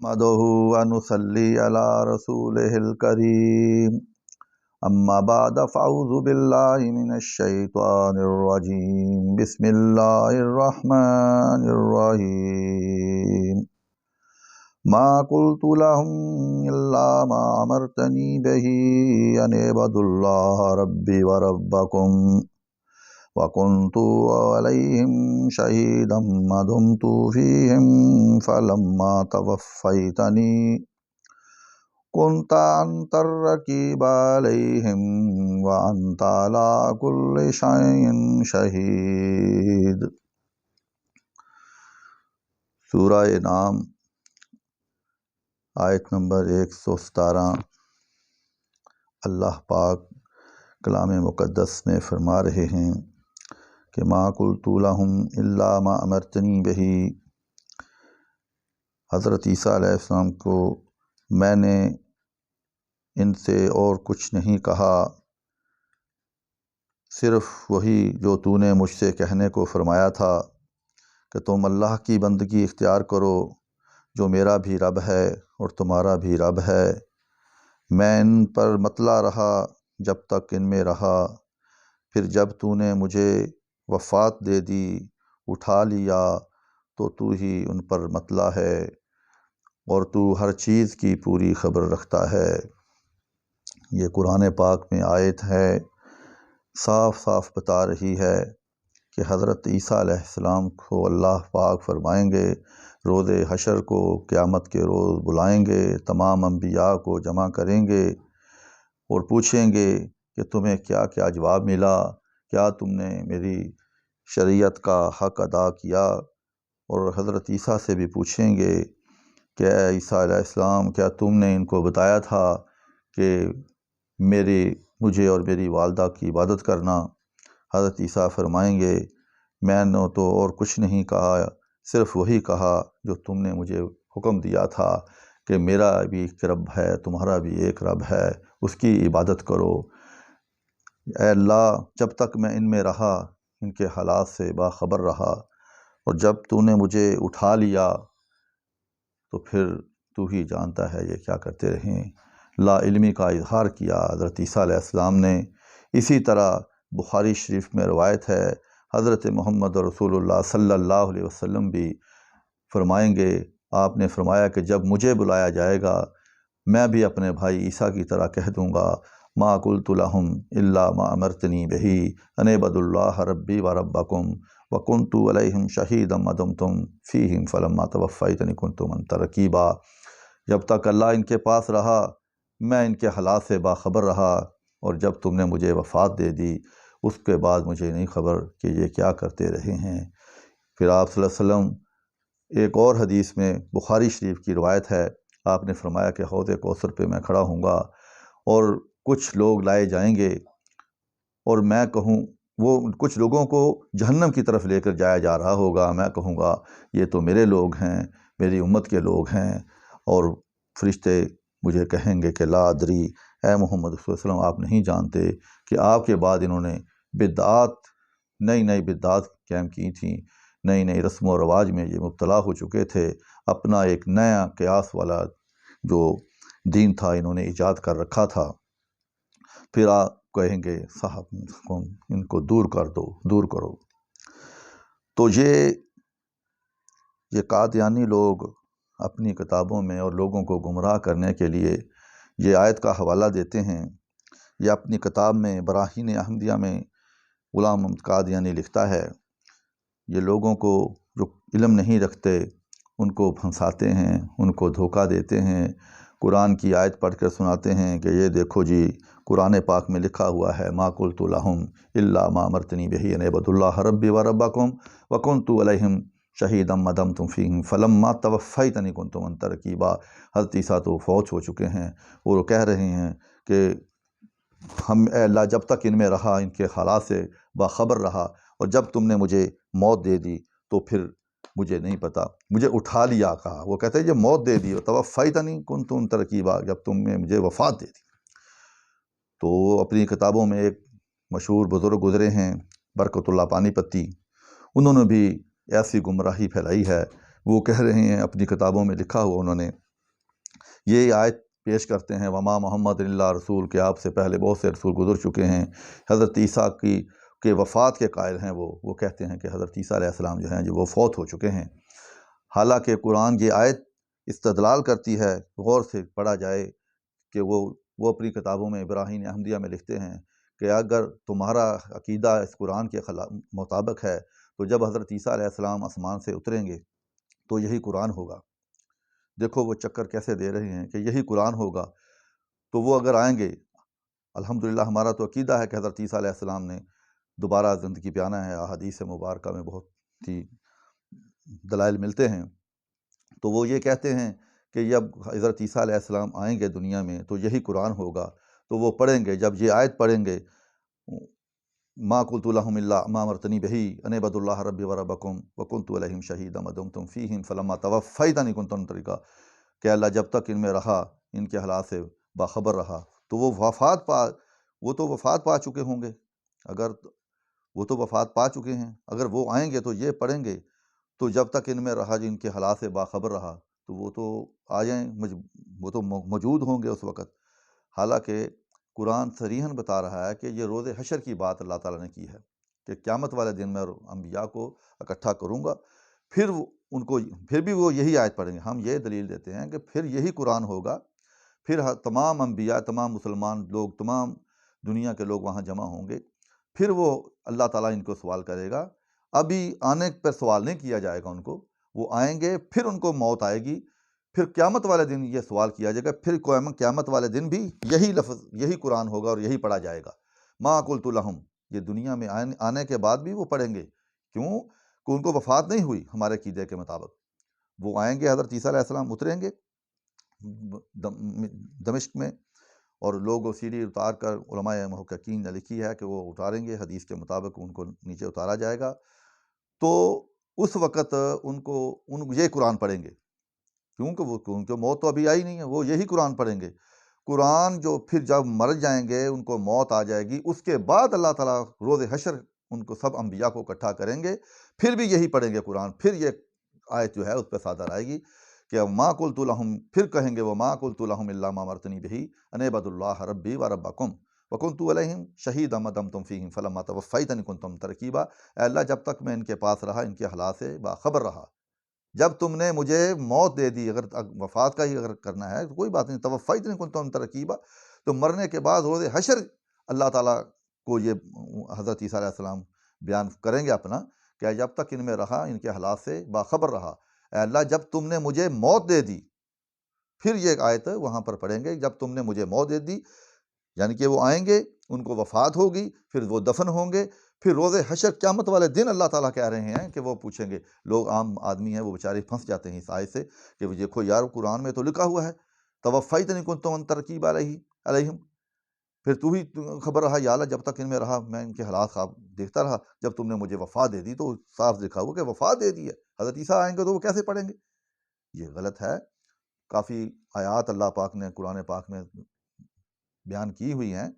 نحمدہ ونصلی علی رسولہ الکریم اما بعد فاعوذ باللہ من الشیطان الرجیم بسم اللہ الرحمن الرحیم ما قلت لهم الا ما امرتنی بہ ان اعبدوا اللہ ربی وربکم وَكُنْتُ عَلَيْهِمْ شَهِيدًا مَا دُمْتُ فِيهِمْ فَلَمَّا تَوَفَّيْتَنِي كُنْتَ أَنْتَ الرَّقِيبَ عَلَيْهِمْ وَأَنْتَ عَلَى كُلِّ شَيْءٍ شَهِيدٌ۔ سورہ انعام آیت نمبر 117۔ اللہ پاک کلام مقدس میں فرما رہے ہیں کہ ما قلت لہم الا ما امرتنی بہ، حضرت عیسیٰ علیہ السلام کو میں نے ان سے اور کچھ نہیں کہا، صرف وہی جو تو نے مجھ سے کہنے کو فرمایا تھا کہ تم اللہ کی بندگی اختیار کرو جو میرا بھی رب ہے اور تمہارا بھی رب ہے۔ میں ان پر مطلع رہا جب تک ان میں رہا، پھر جب تو نے مجھے وفات دے دی، اٹھا لیا، تو ہی ان پر مطلع ہے اور تو ہر چیز کی پوری خبر رکھتا ہے۔ یہ قرآن پاک میں آیت ہے، صاف صاف بتا رہی ہے کہ حضرت عیسیٰ علیہ السلام کو اللہ پاک فرمائیں گے، روز حشر کو قیامت کے روز بلائیں گے، تمام انبیاء کو جمع کریں گے اور پوچھیں گے کہ تمہیں کیا کیا جواب ملا، کیا تم نے میری شریعت کا حق ادا کیا؟ اور حضرت عیسیٰ سے بھی پوچھیں گے کہ اے عیسیٰ علیہ السلام، کیا تم نے ان کو بتایا تھا کہ مجھے اور میری والدہ کی عبادت کرنا؟ حضرت عیسیٰ فرمائیں گے میں نے تو اور کچھ نہیں کہا، صرف وہی کہا جو تم نے مجھے حکم دیا تھا کہ میرا بھی ایک رب ہے، تمہارا بھی ایک رب ہے، اس کی عبادت کرو۔ اے اللہ، جب تک میں ان میں رہا ان کے حالات سے باخبر رہا، اور جب تو نے مجھے اٹھا لیا تو پھر تو ہی جانتا ہے یہ کیا کرتے رہیں۔ لا علمی کا اظہار کیا حضرت عیسیٰ علیہ السلام نے۔ اسی طرح بخاری شریف میں روایت ہے، حضرت محمد رسول اللہ صلی اللہ علیہ وسلم بھی فرمائیں گے، آپ نے فرمایا کہ جب مجھے بلایا جائے گا میں بھی اپنے بھائی عیسیٰ کی طرح کہہ دوں گا، ما قلت لہم الا ما امرتنی بہ ان اعبدوا اللہ ربی وربکم وکنت علیہم شہیدا ما دمت فیہم فلما توفیتنی کنت انت رقیبا۔ جب تک اللہ ان کے پاس رہا میں ان کے حالات سے باخبر رہا، اور جب تم نے مجھے وفات دے دی اس کے بعد مجھے نہیں خبر کہ یہ کیا کرتے رہے ہیں۔ پھر آپ صلی اللہ علیہ وسلم ایک اور حدیث میں بخاری شریف کی روایت ہے، آپ نے فرمایا کہ حوض کوثر پہ میں کھڑا ہوں گا اور کچھ لوگ لائے جائیں گے، اور میں کہوں وہ کچھ لوگوں کو جہنم کی طرف لے کر جایا جا رہا ہوگا، میں کہوں گا یہ تو میرے لوگ ہیں، میری امت کے لوگ ہیں، اور فرشتے مجھے کہیں گے کہ لا ادری، اے محمد صلی اللہ علیہ وسلم آپ نہیں جانتے کہ آپ کے بعد انہوں نے نئی بدعات قائم کی تھیں، نئی رسم و رواج میں یہ مبتلا ہو چکے تھے، اپنا ایک نیا قیاس والا جو دین تھا انہوں نے ایجاد کر رکھا تھا۔ پھر آپ کہیں گے صاحب ان کو دور کر دو، دور کرو۔ تو یہ قادیانی لوگ اپنی کتابوں میں اور لوگوں کو گمراہ کرنے کے لیے یہ آیت کا حوالہ دیتے ہیں۔ یہ اپنی کتاب میں براہین احمدیہ میں غلام محمد قادیانی لکھتا ہے، یہ لوگوں کو جو علم نہیں رکھتے ان کو پھنساتے ہیں، ان کو دھوکہ دیتے ہیں، قرآن کی آیت پڑھ کر سناتے ہیں کہ یہ دیکھو جی قرآن پاک میں لکھا ہوا ہے ما قلت لہم الا ما امرتنی بہ ان اعبدوا اللہ ربی وربکم وکنت علیہم شہیدا ما دمت فیہم فلما توفیتنی کنت انت رقیبا۔ حضرت عیسیٰ تو فوت ہو چکے ہیں اور وہ کہہ رہے ہیں کہ اے اللہ جب تک ان میں رہا ان کے حالات سے باخبر رہا، اور جب تم نے مجھے موت دے دی تو پھر مجھے نہیں پتا، مجھے اٹھا لیا کہا، وہ کہتے ہیں یہ موت دے دی، توفیتنی کنت انت رقیبا، جب تم نے مجھے وفات دے دی۔ تو اپنی کتابوں میں ایک مشہور بزرگ گزرے ہیں برکت اللہ پانی پتی، انہوں نے بھی ایسی گمراہی پھیلائی ہے، وہ کہہ رہے ہیں اپنی کتابوں میں لکھا ہوا انہوں نے یہ آیت پیش کرتے ہیں وما محمد اللہ رسول کے آپ سے پہلے بہت سے رسول گزر چکے ہیں، حضرت عیسیٰ کے وفات کے قائل ہیں، وہ کہتے ہیں کہ حضرت عیسیٰ علیہ السلام جو ہیں جو وہ فوت ہو چکے ہیں۔ حالانکہ قرآن یہ آیت استدلال کرتی ہے، غور سے پڑھا جائے کہ وہ اپنی کتابوں میں ابراہیم احمدیہ میں لکھتے ہیں کہ اگر تمہارا عقیدہ اس قرآن کے مطابق ہے تو جب حضرت عیسیٰ علیہ السلام آسمان سے اتریں گے تو یہی قرآن ہوگا۔ دیکھو وہ چکر کیسے دے رہے ہیں کہ یہی قرآن ہوگا، تو وہ اگر آئیں گے، الحمدللہ ہمارا تو عقیدہ ہے کہ حضرت عیسیٰ علیہ السلام نے دوبارہ زندگی پہ آنا ہے، احادیث مبارکہ میں بہت ہی دلائل ملتے ہیں۔ تو وہ یہ کہتے ہیں کہ جب حضرت عیسیٰ علیہ السلام آئیں گے دنیا میں تو یہی قرآن ہوگا، تو وہ پڑھیں گے، جب یہ آیت پڑھیں گے ما قلت لهم الا ما امرتنی بہ ان اعبدوا اللہ ربی وربکم وکنت علیہم شہیدا ما دمتم فیہم فلما توفیتنی کنت انتم رقیبا، کہ اللہ جب تک ان میں رہا، ان کے حالات سے باخبر رہا، تو وہ تو وفات پا چکے ہوں گے، وہ تو وفات پا چکے ہیں، اگر وہ آئیں گے تو یہ پڑھیں گے، تو جب تک ان میں رہا، جن کے حالات سے باخبر رہا، تو وہ تو آ جائیں، وہ تو موجود ہوں گے اس وقت۔ حالانکہ قرآن صریحاً بتا رہا ہے کہ یہ روز حشر کی بات اللہ تعالیٰ نے کی ہے کہ قیامت والے دن میں انبیاء کو اکٹھا کروں گا، پھر بھی وہ یہی آیت پڑھیں گے۔ ہم یہ دلیل دیتے ہیں کہ پھر یہی قرآن ہوگا، پھر تمام انبیاء، تمام مسلمان لوگ، تمام دنیا کے لوگ وہاں جمع ہوں گے، پھر وہ اللہ تعالیٰ ان کو سوال کرے گا۔ ابھی آنے پر سوال نہیں کیا جائے گا ان کو، وہ آئیں گے، پھر ان کو موت آئے گی، پھر قیامت والے دن یہ سوال کیا جائے گا، پھر قیامت والے دن بھی یہی لفظ، یہی قرآن ہوگا اور یہی پڑھا جائے گا۔ ما قلت لہم، یہ دنیا میں آنے کے بعد بھی وہ پڑھیں گے، کیوں کہ ان کو وفات نہیں ہوئی ہمارے عقیدے کے مطابق۔ وہ آئیں گے، حضرت عیسیٰ علیہ السلام اتریں گے دمشق میں، اور لوگ سیڑھی اتار کر، علماء محققین نے لکھی ہے کہ وہ اتاریں گے، حدیث کے مطابق ان کو نیچے اتارا جائے گا، تو اس وقت یہ قرآن پڑھیں گے، کیونکہ موت تو ابھی آئی نہیں ہے، وہ یہی قرآن پڑھیں گے۔ قرآن جو پھر جب مر جائیں گے، ان کو موت آ جائے گی، اس کے بعد اللہ تعالیٰ روز حشر ان کو سب انبیاء کو اکٹھا کریں گے، پھر بھی یہی پڑھیں گے قرآن، پھر یہ آیت جو ہے اس پہ صادر آئے گی کہ ما قلت لہم، پھر کہیں گے وہ ما قلت لہم الا ما امرتنی بہ ان اعبدوا اللہ ربی وربکم وکنت علیہم شہیدا ما دمتم فیہم فلما توفیتنی کنت انتم رقیبا، اے اللہ جب تک میں ان کے پاس رہا، ان کے حالات سے باخبر رہا، جب تم نے مجھے موت دے دی، اگر وفات کا ہی اگر کرنا ہے تو کوئی بات نہیں، توفیتنی کنت انتم رقیبا، تو مرنے کے بعد روز حشر اللہ تعالیٰ کو یہ حضرت عیسیٰ علیہ السلام بیان کریں گے اپنا کہ جب تک ان میں رہا، ان کے حالات سے باخبر رہا، اے اللہ جب تم نے مجھے موت دے دی، پھر یہ آیت وہاں پر پڑھیں گے، جب تم نے مجھے موت دے دی، یعنی کہ وہ آئیں گے، ان کو وفات ہوگی، پھر وہ دفن ہوں گے، پھر روز حشر قیامت والے دن اللہ تعالیٰ کہہ رہے ہیں کہ وہ پوچھیں گے، لوگ عام آدمی ہیں وہ بیچارے پھنس جاتے ہیں اس آیت سے کہ دیکھو یار قرآن میں تو لکھا ہوا ہے توفیتنی کنت انتم رقیبا علیہم، پھر تو ہی خبر رہا یا اللہ جب تک ان میں رہا میں ان کے حالات خواب دیکھتا رہا، جب تم نے مجھے وفات دے دی، تو صاف لکھا ہوا کہ وفات دے دی ہے، حضرت عیسیٰ آئیں گے تو وہ کیسے پڑھیں گے؟ یہ غلط ہے۔ کافی آیات اللہ پاک نے قرآن پاک میں بیان کی ہوئی ہیں،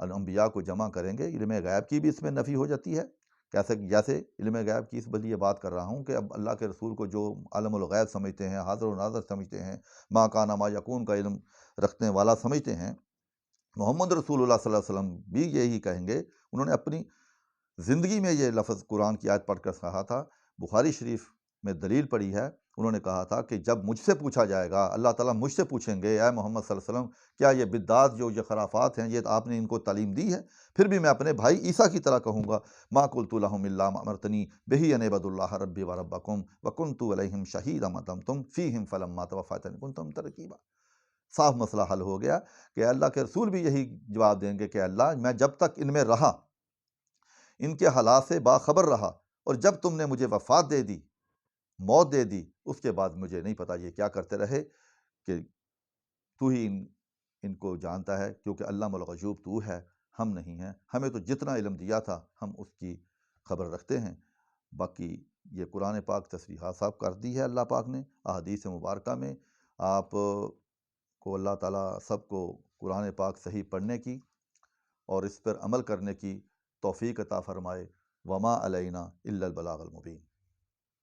انبیاء کو جمع کریں گے، علم غیب کی بھی اس میں نفی ہو جاتی ہے، جیسے علم غیب کی اس بلی یہ بات کر رہا ہوں کہ اب اللہ کے رسول کو جو عالم الغیب سمجھتے ہیں، حاضر و ناظر سمجھتے ہیں، ما کان ما یکون کا علم رکھنے والا سمجھتے ہیں، محمد رسول اللہ صلی اللہ علیہ وسلم بھی یہی کہیں گے۔ انہوں نے اپنی زندگی میں یہ لفظ قرآن کی آیت پڑھ کر کہا تھا، بخاری شریف میں دلیل پڑھی ہے، انہوں نے کہا تھا کہ جب مجھ سے پوچھا جائے گا، اللہ تعالیٰ مجھ سے پوچھیں گے، اے محمد صلی اللہ علیہ وسلم کیا یہ بدعات جو یہ خرافات ہیں یہ آپ نے ان کو تعلیم دی ہے؟ پھر بھی میں اپنے بھائی عیسیٰ کی طرح کہوں گا، ما قلت لہم الا ما امرتنی بہ ان اعبدوا اللہ ربی وربکم وکنت علیہم شہیدا ما دمتم فیہم فلما توفیتنی کنت انتم رقیبا۔ صاف مسئلہ حل ہو گیا کہ اللہ کے رسول بھی یہی جواب دیں گے کہ اللہ میں جب تک ان میں رہا، ان کے حالات سے باخبر رہا، اور جب تم نے مجھے وفات دے دی، موت دے دی، اس کے بعد مجھے نہیں پتا یہ کیا کرتے رہے، کہ تو ہی ان کو جانتا ہے، کیونکہ علام الغیوب تو ہے، ہم نہیں ہیں، ہمیں تو جتنا علم دیا تھا ہم اس کی خبر رکھتے ہیں۔ باقی یہ قرآن پاک تصریحات صاحب کر دی ہے اللہ پاک نے احادیث مبارکہ میں۔ آپ کو اللہ تعالیٰ سب کو قرآن پاک صحیح پڑھنے کی اور اس پر عمل کرنے کی توفیق عطا فرمائے۔ وما علینا الا البلاغ المبین۔